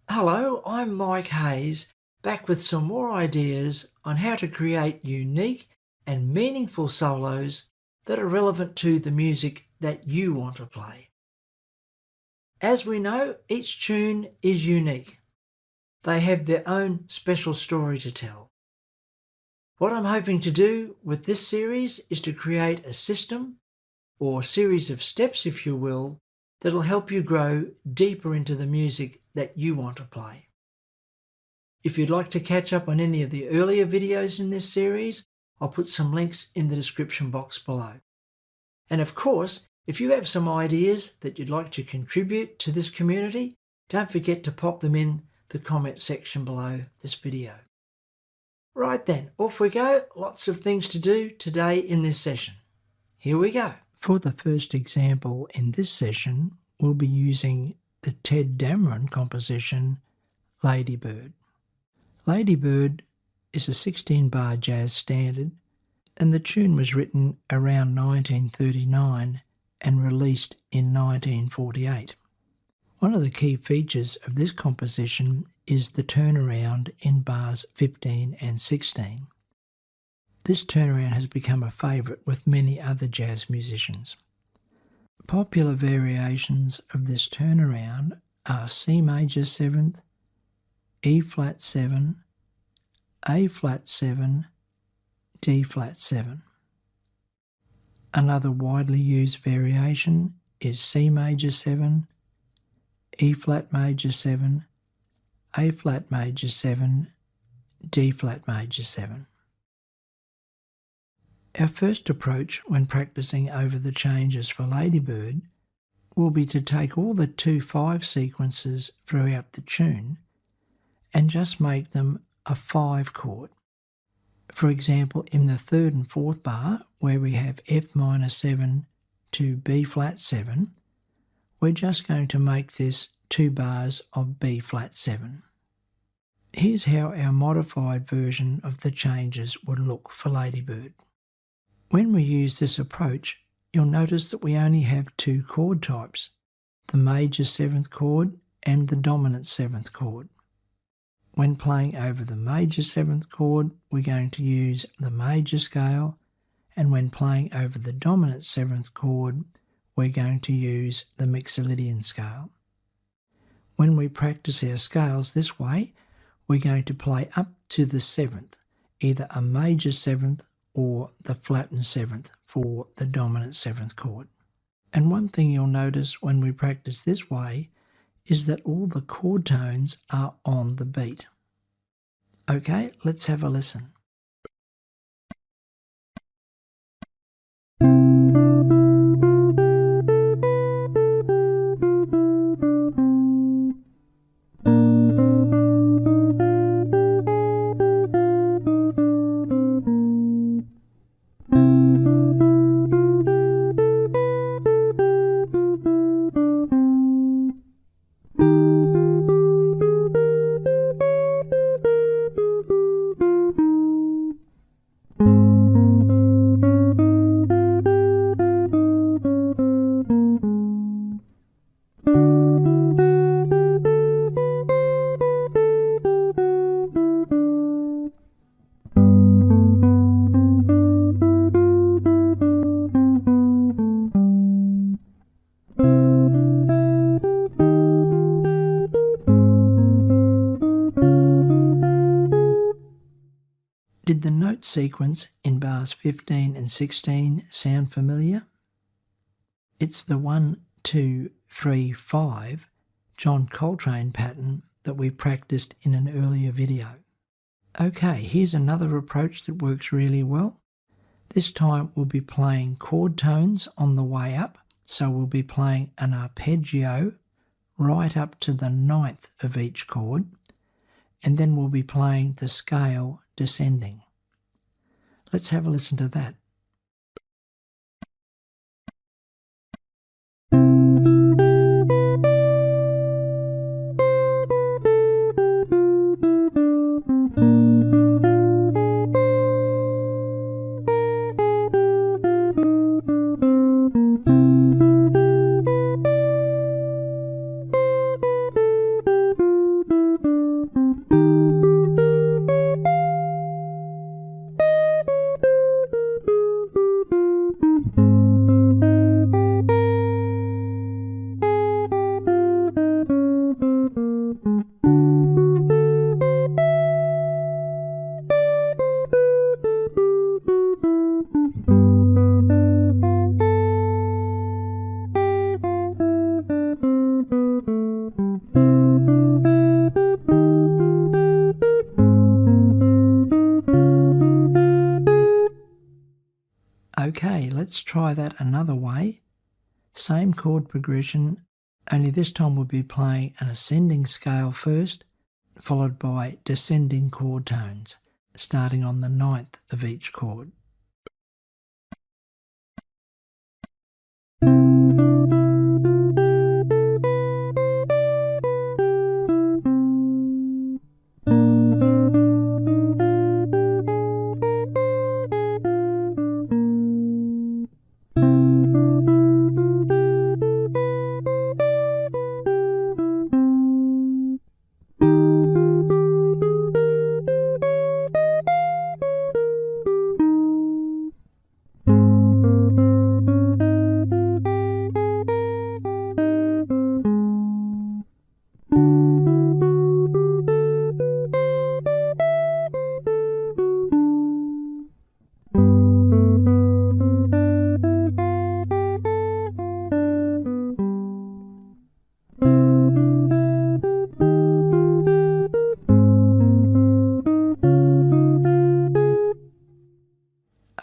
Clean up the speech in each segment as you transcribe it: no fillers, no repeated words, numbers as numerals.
Hello, I'm Mike Hayes, back with some more ideas on how to create unique and meaningful solos that are relevant to the music that you want to play. As we know, each tune is unique. They have their own special story to tell. What I'm hoping to do with this series is to create a system, or series of steps if you will, that'll help you grow deeper into the music that you want to play. If you'd like to catch up on any of the earlier videos in this series, I'll put some links in the description box below. And of course, if you have some ideas that you'd like to contribute to this community, don't forget to pop them in the comment section below this video. Right then, off we go. Lots of things to do today in this session. Here we go. For the first example in this session, we'll be using the Ted Dameron composition, Lady Bird. Lady Bird is a 16-bar jazz standard, and the tune was written around 1939 and released in 1948. One of the key features of this composition is the turnaround in bars 15 and 16. This turnaround has become a favourite with many other jazz musicians. Popular variations of this turnaround are C major 7th, E flat 7, A flat 7, D flat 7. Another widely used variation is C major 7, E flat major 7, A flat major 7, D flat major 7. Our first approach when practicing over the changes for Lady Bird will be to take all the 2/5 sequences throughout the tune and just make them a 5 chord. For example, in the 3rd and 4th bar, where we have F minor 7 to B flat 7, we're just going to make this 2 bars of B flat 7. Here's how our modified version of the changes would look for Lady Bird. When we use this approach, you'll notice that we only have 2 chord types, the major 7th chord and the dominant 7th chord. When playing over the major 7th chord, we're going to use the major scale, and when playing over the dominant 7th chord, we're going to use the Mixolydian scale. When we practice our scales this way, we're going to play up to the 7th, either a major 7th or the flattened 7th for the dominant 7th chord. And one thing you'll notice when we practice this way is that all the chord tones are on the beat. Okay, let's have a listen. Did the note sequence in bars 15 and 16 sound familiar? It's the 1, 2, 3, 5 John Coltrane pattern that we practiced in an earlier video. Okay, here's another approach that works really well. This time we'll be playing chord tones on the way up, so we'll be playing an arpeggio right up to the 9th of each chord, and then we'll be playing the scale descending. Let's have a listen to that. Okay, let's try that another way. Same chord progression, only this time we'll be playing an ascending scale first, followed by descending chord tones, starting on the ninth of each chord.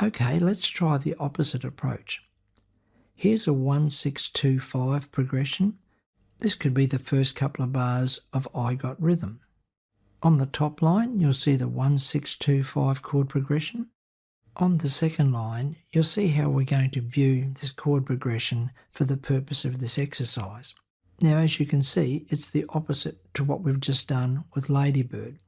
Okay, let's try the opposite approach. Here's a 1-6-2-5 progression. This could be the first couple of bars of I Got Rhythm. On the top line, you'll see the 1-6-2-5 chord progression. On the second line, you'll see how we're going to view this chord progression for the purpose of this exercise. Now, as you can see, it's the opposite to what we've just done with Ladybird.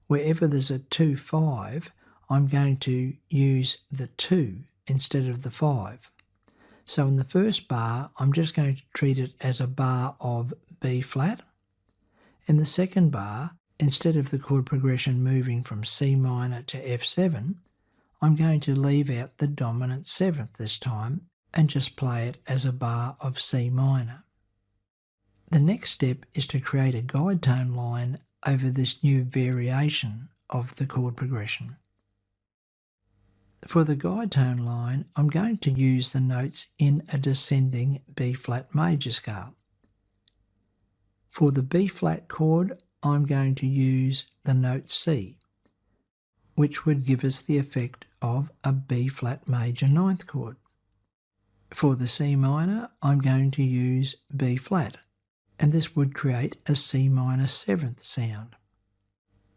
Wherever there's a 2-5, I'm going to use the 2 instead of the 5. So in the first bar, I'm just going to treat it as a bar of B flat. In the second bar, instead of the chord progression moving from C minor to F7, I'm going to leave out the dominant 7th this time and just play it as a bar of C minor. The next step is to create a guide tone line over this new variation of the chord progression. For the guide tone line, I'm going to use the notes in a descending B flat major scale. For the B flat chord, I'm going to use the note C, which would give us the effect of a B flat major ninth chord. For the C minor, I'm going to use B flat, and this would create a C minor 7th sound.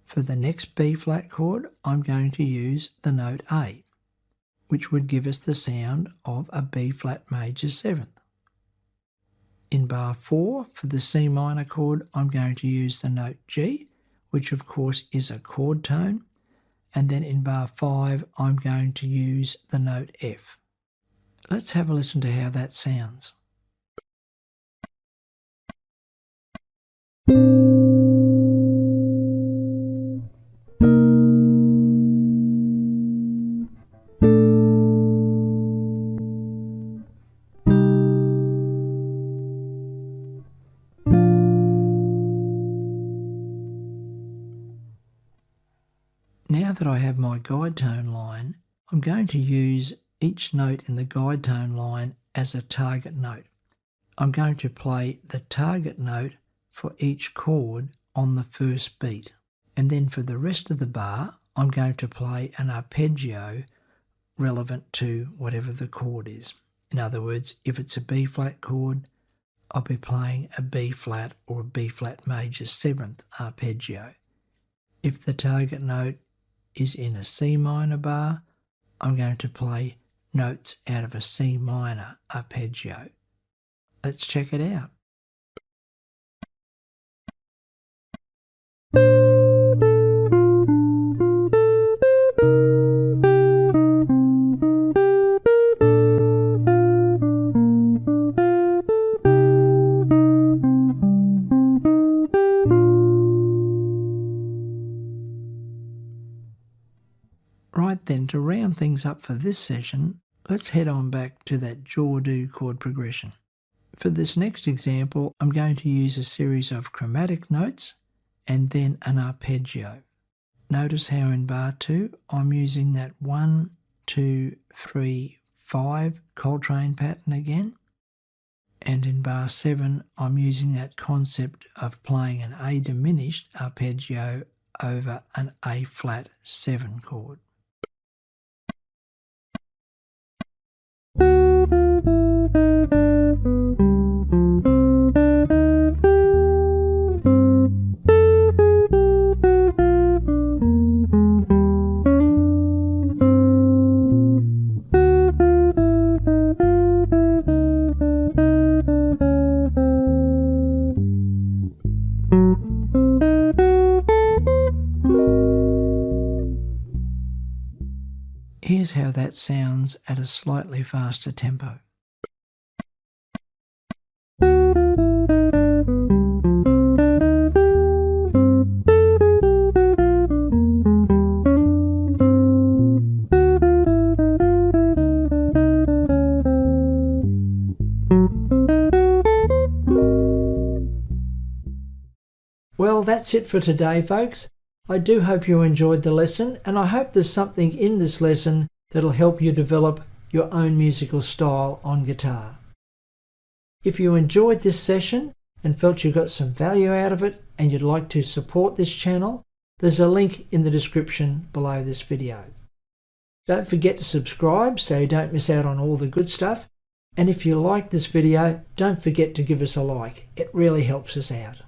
For the next B flat chord, I'm going to use the note A, which would give us the sound of a B flat major 7th. In bar 4, for the C minor chord, I'm going to use the note G, which of course is a chord tone, and then in bar 5, I'm going to use the note F. Let's have a listen to how that sounds. Now that I have my guide tone line, I'm going to use each note in the guide tone line as a target note. I'm going to play the target note for each chord on the first beat. And then for the rest of the bar, I'm going to play an arpeggio relevant to whatever the chord is. In other words, if it's a B flat chord, I'll be playing a B flat or a B flat major 7th arpeggio. If the target note is in a C minor bar, I'm going to play notes out of a C minor arpeggio. Let's check it out. Right then, to round things up for this session, let's head on back to that jaw-do chord progression. For this next example, I'm going to use a series of chromatic notes and then an arpeggio. Notice how in bar 2 I'm using that 1, 2, 3, 5 Coltrane pattern again, and in bar 7 I'm using that concept of playing an A diminished arpeggio over an A flat 7 chord. Here's how that sounds at a slightly faster tempo. Well, that's it for today, folks. I do hope you enjoyed the lesson, and I hope there's something in this lesson that'll help you develop your own musical style on guitar. If you enjoyed this session and felt you got some value out of it and you'd like to support this channel, there's a link in the description below this video. Don't forget to subscribe so you don't miss out on all the good stuff. And if you like this video, don't forget to give us a like. It really helps us out.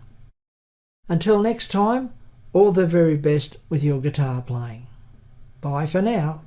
Until next time, all the very best with your guitar playing. Bye for now.